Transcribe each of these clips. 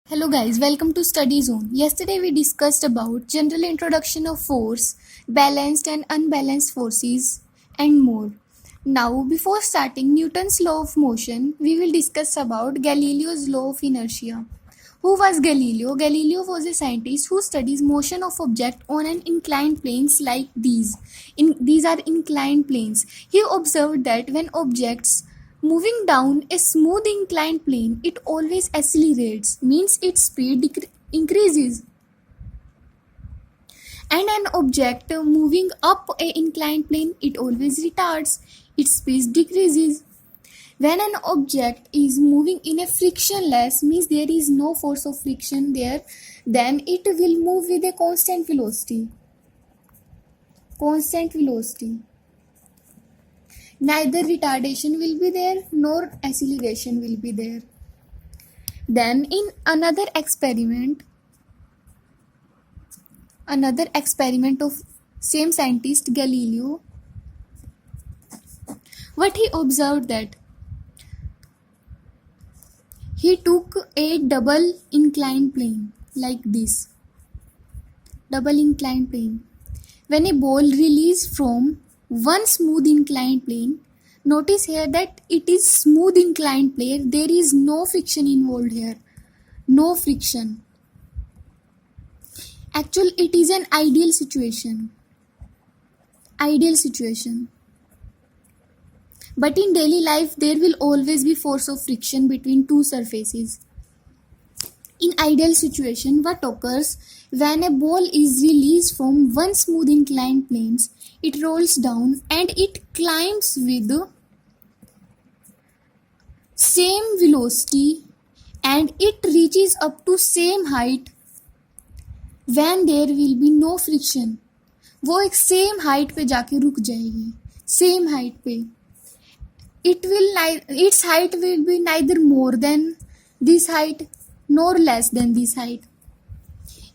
Hello guys, welcome to Study Zone. Yesterday we discussed about general introduction of force, balanced and unbalanced forces and more. Now before starting Newton's law of motion, we will discuss about Galileo's law of inertia. Who was Galileo? Galileo was a scientist who studies motion of object on an inclined planes like these. These are inclined planes. He observed that when objects moving down a smooth inclined plane, it always accelerates, means its speed increases. And an object moving up a inclined plane, it always retards, its speed decreases. When an object is moving in a frictionless, means there is no force of friction there, then it will move with a constant velocity. Constant velocity. Neither retardation will be there nor acceleration will be there. Then in another experiment of same scientist Galileo, what he observed that he took a double inclined plane like this. Double inclined plane. When a ball released from one smooth inclined plane, notice here that it is smooth inclined plane. There is no friction involved here. No friction. Actually, it is an ideal situation. Ideal situation. But in daily life, there will always be force of friction between two surfaces. In ideal situation, what occurs when a ball is released from one smooth inclined planes, it rolls down and it climbs with same velocity and it reaches up to same height when there will be no friction. वो एक same height पे जाके रुक जाएगी, same height पे. Its height will be neither more than this height nor less than this height.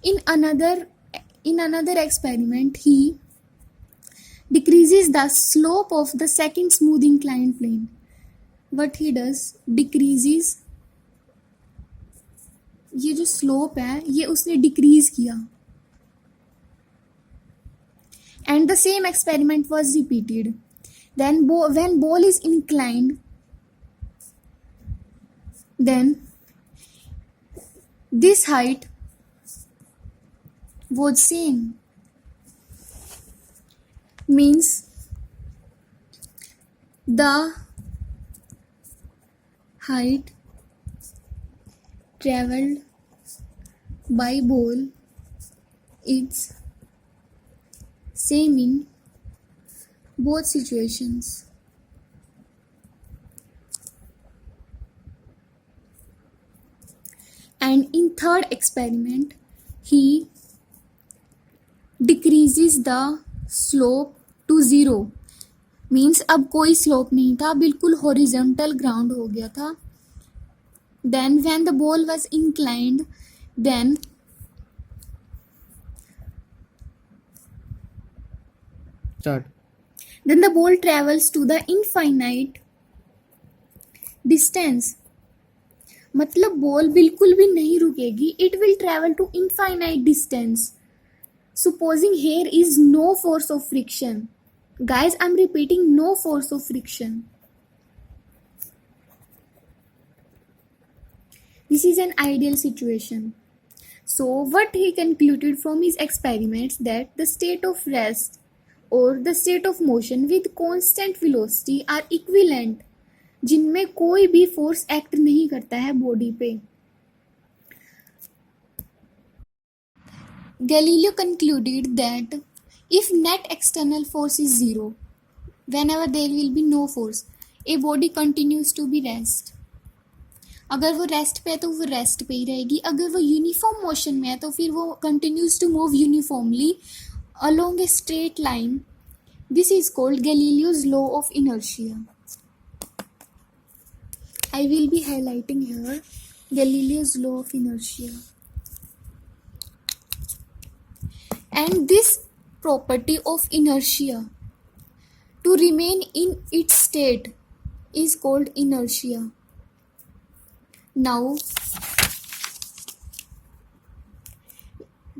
In another experiment, he decreases the slope of the second smooth inclined plane. What he does, decreases, ये जो slope है ये उसने decrease किया. And the same experiment was repeated. Then when ball is inclined, then this height was same, means the height traveled by ball is same in both situations. And in third experiment, he decreases the slope to 0. Means अब कोई slope नहीं था, बिल्कुल horizontal ground हो गया था. Then when the ball was inclined, then the ball travels to the infinite distance. मतलब ball बिल्कुल भी नहीं रुकेगी, it will travel to infinite distance. Supposing here is no force of friction. Guys, I'm repeating, no force of friction. This is an ideal situation. So what he concluded from his experiments that the state of rest or the state of motion with constant velocity are equivalent, जिनमें कोई भी force act नहीं करता है body पे. Galileo concluded that if net external force is 0, whenever there will be no force, a body continues to be rest. अगर वो rest पे है तो वो रेस्ट पे ही रहेगी. अगर वो यूनिफॉर्म मोशन में है तो फिर वो continues to move uniformly along a straight line. This is called Galileo's law of inertia. I will be highlighting here Galileo's law of inertia. And this property of inertia, to remain in its state, is called inertia. Now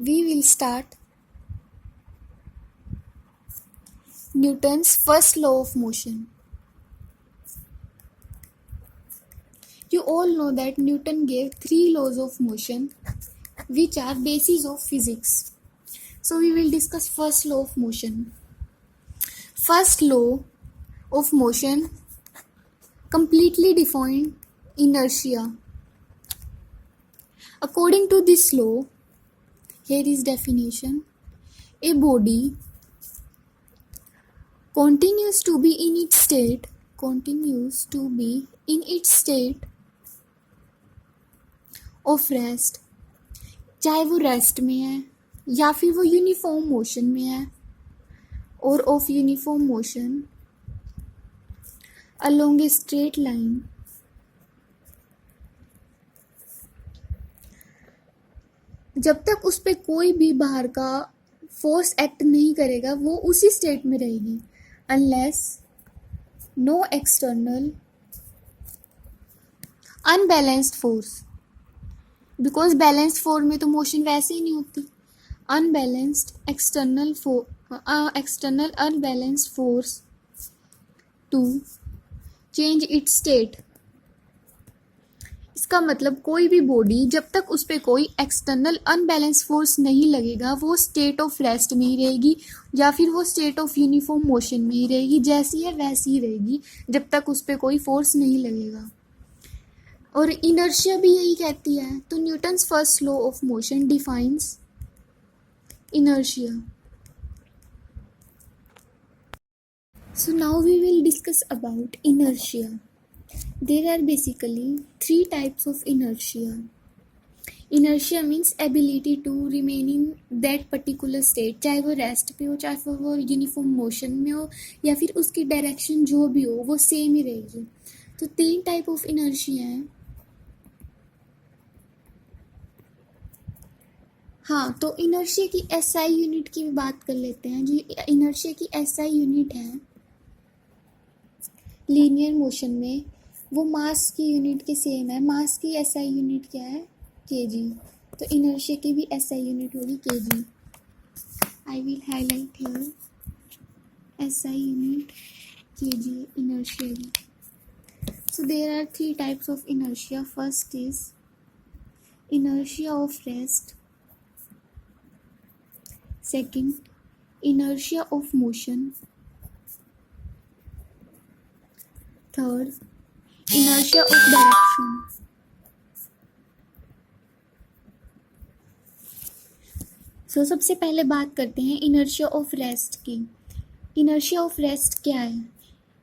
we will start Newton's first law of motion. You all know that Newton gave 3 laws of motion which are bases of physics. So we will discuss first law of motion. First law of motion completely defined inertia. According to this law, here is definition. A body continues to be in its state of rest, चाहे वो rest में है या फिर वो uniform motion में है, और of uniform motion along a straight line जब तक उस पर कोई भी बाहर का फोर्स एक्ट नहीं करेगा वो उसी स्टेट में रहेगी, unless no external unbalanced force, because balanced force में तो मोशन वैसे ही नहीं होती. Unbalanced external unbalanced force to change its state. इसका मतलब कोई भी बॉडी जब तक उस पर कोई एक्सटर्नल अनबैलेंस फोर्स नहीं लगेगा वो स्टेट ऑफ रेस्ट में ही रहेगी या फिर वो स्टेट ऑफ यूनिफॉर्म मोशन में ही रहेगी, जैसी है वैसी ही रहेगी जब तक उस पर कोई फोर्स नहीं लगेगा. और इनर्शिया भी यही कहती है. तो Newton's first law of motion defines inertia. So now we will discuss about inertia. There are basically 3 types of inertia. Inertia means ability to remain in that particular state, चाहे वो रेस्ट पे हो, चाहे वो यूनिफॉर्म मोशन में हो या फिर उसकी डायरेक्शन जो भी हो वो सेम ही रहेगी. तो 3 टाइप ऑफ इनर्शिया हैं. हाँ, तो इनर्शिया की एसआई यूनिट की भी बात कर लेते हैं. जो इनर्शिया की एसआई यूनिट है लीनियर मोशन में, वो मास की यूनिट के सेम है. मास की एसआई यूनिट क्या है? केजी. तो इनर्शिया की भी एसआई यूनिट होगी KG. I will highlight here SI unit KG inertia की. So there are 3 types of inertia. First is inertia of rest. Second, inertia of motion. Third, inertia of direction. So सबसे पहले बात करते हैं inertia of rest की. Inertia of rest क्या है?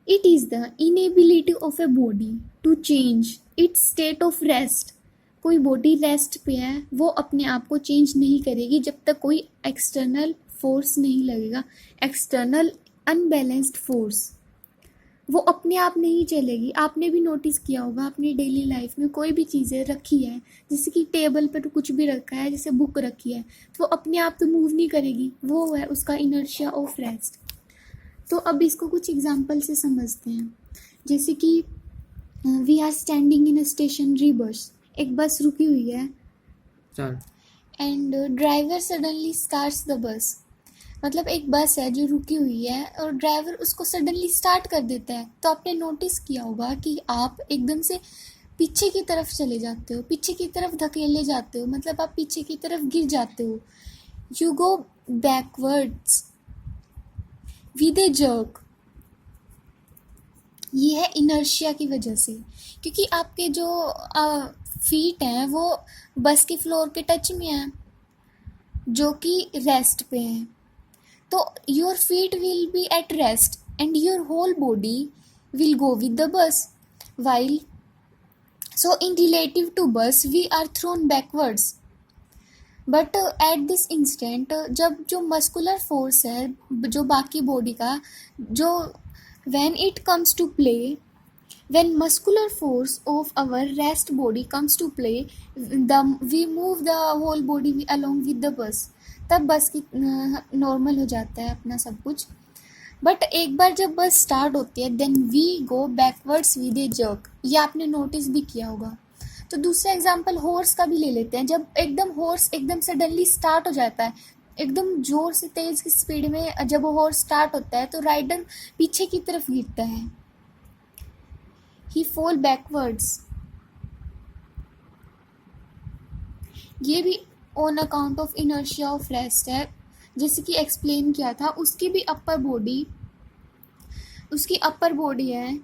It is the inability of a body to change its state of rest. कोई body rest पे है वो अपने आप को चेंज नहीं करेगी जब तक कोई एक्सटर्नल फोर्स नहीं लगेगा. एक्सटर्नल अनबैलेंस्ड फोर्स वो अपने आप नहीं चलेगी. आपने भी नोटिस किया होगा अपनी डेली लाइफ में, कोई भी चीज़ें रखी है जैसे कि टेबल पर तो कुछ भी रखा है, जैसे बुक रखी है, तो वो अपने आप तो मूव नहीं करेगी. वो है उसका इनर्शिया ऑफ रेस्ट. तो अब इसको कुछ एग्जांपल से समझते हैं. जैसे कि we are standing in a stationary bus. एक बस रुकी हुई है and driver suddenly starts the bus. मतलब एक बस है जो रुकी हुई है और ड्राइवर उसको सडनली स्टार्ट कर देता है. तो आपने नोटिस किया होगा कि आप एकदम से पीछे की तरफ चले जाते हो, पीछे की तरफ धकेले जाते हो, मतलब आप पीछे की तरफ गिर जाते हो. You go backwards with a jerk. ये है इनर्शिया की वजह से, क्योंकि आपके जो फीट हैं वो बस के फ्लोर के टच में हैं जो कि रेस्ट पे हैं. तो your feet will be at rest and your whole body will go with the bus. While so in relative to bus we are thrown backwards. But at this instant जब जो muscular force है जो बाकी body का, जो when it comes to play, when muscular force of our rest body comes to play, we move the whole body along with the bus. तब बस की नॉर्मल हो जाता है अपना सब कुछ. बट एक बार जब बस स्टार्ट होती है then we go backwards with a jerk. ये आपने नोटिस भी किया होगा. तो दूसरा एग्जांपल हॉर्स का भी ले लेते हैं। जब एकदम हॉर्स एकदम सडनली स्टार्ट हो जाता है, एकदम जोर से तेज की स्पीड में जब वो हॉर्स स्टार्ट होता है तो राइडर पीछे की तरफ गिरता है, ही फॉल बैकवर्ड्स। ये भी on account of inertia of rest है। जैसे कि एक्सप्लेन किया था, उसकी भी अपर बॉडी है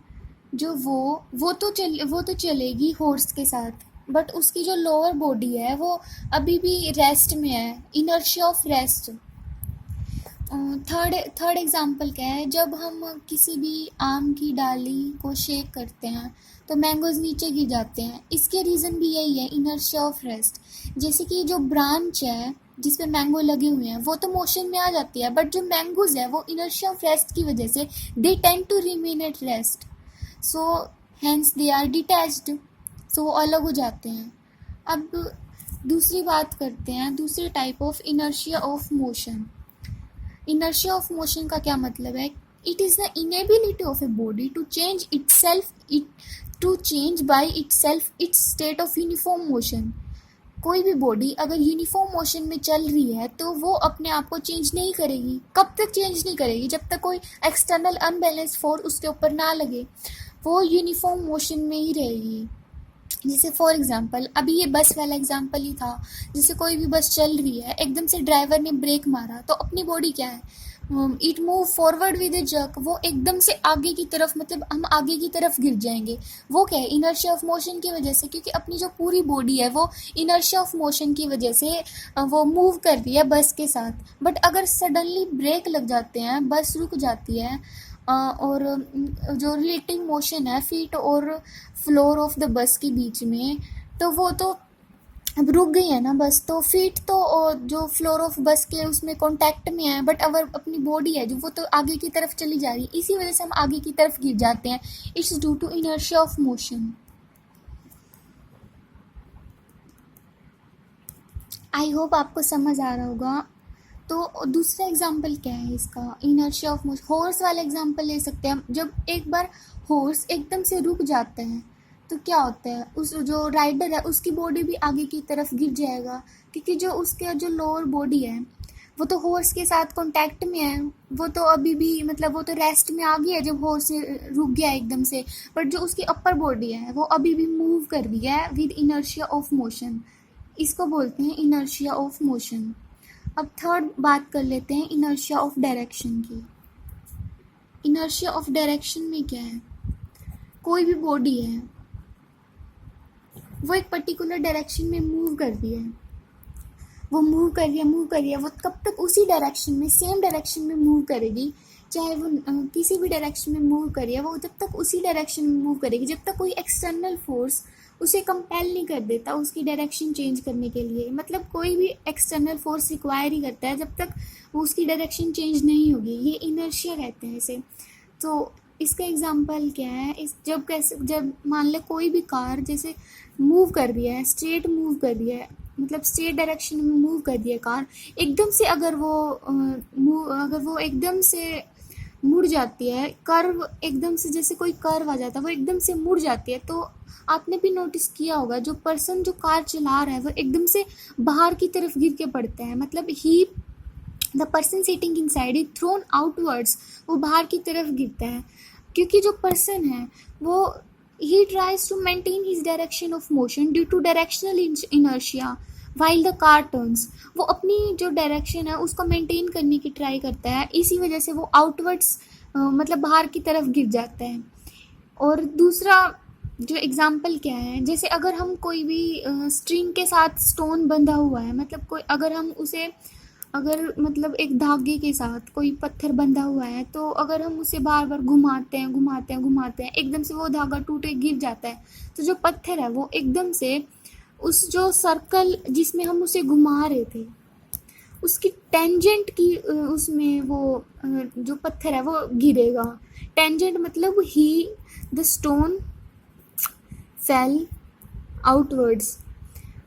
जो वो तो चलेगी हॉर्स के साथ, बट उसकी जो लोअर बॉडी है वो अभी भी रेस्ट में है, inertia of rest. Third example क्या है, जब हम किसी भी आम की डाली को शेक करते हैं तो मैंगोज नीचे गिर जाते हैं। इसके रीज़न भी यही है, इनर्शिया ऑफ रेस्ट। जैसे कि जो ब्रांच है जिस पे मैंगो लगे हुए हैं वो तो मोशन में आ जाती है, बट जो मैंगोज है वो इनर्शिया ऑफ रेस्ट की वजह से they tend to remain at rest, so hence they are detached, so वो अलग हो जाते हैं। अब दूसरी बात करते हैं, दूसरे type of inertia of motion. Inertia of motion का क्या मतलब है? It is the inability of a body to change by itself its state of uniform motion. कोई भी बॉडी अगर यूनिफॉर्म मोशन में चल रही है तो वो अपने आप को चेंज नहीं करेगी। कब तक चेंज नहीं करेगी? जब तक कोई एक्सटर्नल अनबैलेंस फोर्स उसके ऊपर ना लगे, वो यूनिफॉर्म मोशन में ही रहेगी। जैसे फॉर एग्जांपल अभी ये बस वाला एग्जांपल ही था। जैसे कोई भी बस चल रही है, एकदम से ड्राइवर ने ब्रेक मारा तो अपनी बॉडी क्या है, it move forward with a jerk, वो एकदम से आगे की तरफ, मतलब हम आगे की तरफ गिर जाएंगे। वो क्या है? इनर्शिया ऑफ मोशन की वजह से, क्योंकि अपनी जो पूरी बॉडी है वो इनर्शिया ऑफ मोशन की वजह से वो मूव कर रही है बस के साथ। बट अगर सडनली ब्रेक लग जाते हैं, बस रुक जाती है, और जो रिलेटिव मोशन है फीट और फ्लोर ऑफ द बस के बीच में, तो वो तो अब रुक गई है ना बस, तो फीट तो जो फ्लोर ऑफ बस के उसमें कांटेक्ट में है, बट अगर अपनी बॉडी है जो वो तो आगे की तरफ चली जा रही है, इसी वजह से हम आगे की तरफ गिर जाते हैं। It's due to inertia of motion. I hope आपको समझ आ रहा होगा। तो दूसरा एग्जाम्पल क्या है इसका, इनर्शिया ऑफ मोशन। हॉर्स वाला एग्जाम्पल ले सकते हैं हम। जब एक बार हॉर्स एकदम से रुक जाता है तो क्या होता है, उस जो राइडर है उसकी बॉडी भी आगे की तरफ गिर जाएगा, क्योंकि जो उसके जो लोअर बॉडी है वो तो हॉर्स के साथ कांटेक्ट में है, वो तो अभी भी, मतलब वो तो रेस्ट में आ गई है जब हॉर्स रुक गया एकदम से। बट जो उसकी अपर बॉडी है वो अभी भी मूव कर रही है विद इनर्शिया ऑफ मोशन। इसको बोलते हैं इनर्शिया ऑफ मोशन। अब थर्ड बात कर लेते हैं इनर्शिया ऑफ डायरेक्शन की। इनर्शिया ऑफ डायरेक्शन में क्या है, कोई भी बॉडी है वो एक पर्टिकुलर डायरेक्शन में मूव कर रही है, वो मूव कर रही है, वो कब तक उसी डायरेक्शन में, सेम डायरेक्शन में मूव करेगी, चाहे वो किसी भी डायरेक्शन में मूव कर रही है, वो जब तक उसी डायरेक्शन में मूव करेगी जब तक कोई एक्सटर्नल फोर्स उसे कंपेल नहीं कर देता उसकी डायरेक्शन चेंज करने के लिए। मतलब कोई भी एक्सटर्नल फोर्स रिक्वायर ही करता है, जब तक वो उसकी डायरेक्शन चेंज नहीं होगी, ये इनर्शिया कहते हैं इसे। तो इसका एग्जांपल क्या है, जब मान ले कोई भी कार जैसे मूव कर रही है, स्ट्रेट मूव कर रही है, मतलब स्ट्रेट डायरेक्शन में मूव कर रही है कार, एकदम से अगर वो एकदम से मुड़ जाती है, कर्व एकदम से, जैसे कोई कर्व आ जाता है वो एकदम से मुड़ जाती है, तो आपने भी नोटिस किया होगा जो पर्सन जो कार चला रहा है वो एकदम से बाहर की तरफ गिर के पड़ता है। मतलब the person sitting inside is throne outwards, वो बाहर की तरफ गिरता है, क्योंकि जो पर्सन है वो ही tries to maintain his direction of motion due to directional inertia while the car turns. वो अपनी जो डायरेक्शन है उसको मेंटेन करने की ट्राई करता है, इसी वजह से वो आउटवर्ड्स मतलब बाहर की तरफ गिर जाता है। और दूसरा जो एग्जाम्पल क्या है, जैसे अगर हम कोई भी स्ट्रिंग के साथ स्टोन बंधा हुआ है, मतलब कोई अगर हम उसे मतलब एक धागे के साथ कोई पत्थर बंधा हुआ है, तो अगर हम उसे बार बार घुमाते हैं एकदम से वो धागा टूटे गिर जाता है, तो जो पत्थर है वो एकदम से उस जो सर्कल जिसमें हम उसे घुमा रहे थे उसकी टेंजेंट की उसमें वो जो पत्थर है वो गिरेगा। टेंजेंट मतलब ही द स्टोन फेल आउटवर्ड्स,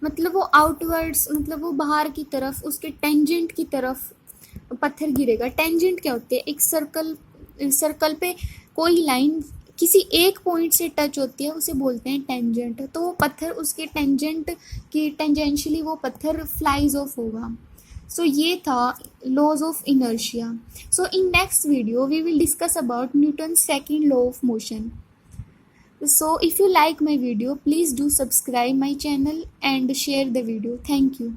मतलब वो आउटवर्ड्स मतलब वो बाहर की तरफ उसके टेंजेंट की तरफ पत्थर गिरेगा। टेंजेंट क्या होती है, एक सर्कल पे कोई लाइन किसी एक पॉइंट से टच होती है उसे बोलते हैं टेंजेंट। तो वो पत्थर उसके टेंजेंट की टेंजेंशियली वो पत्थर फ्लाइज ऑफ होगा। सो ये था laws of inertia. So in next video we will discuss about Newton second law of motion. So if you like my video, please do subscribe my channel and share the video. Thank you.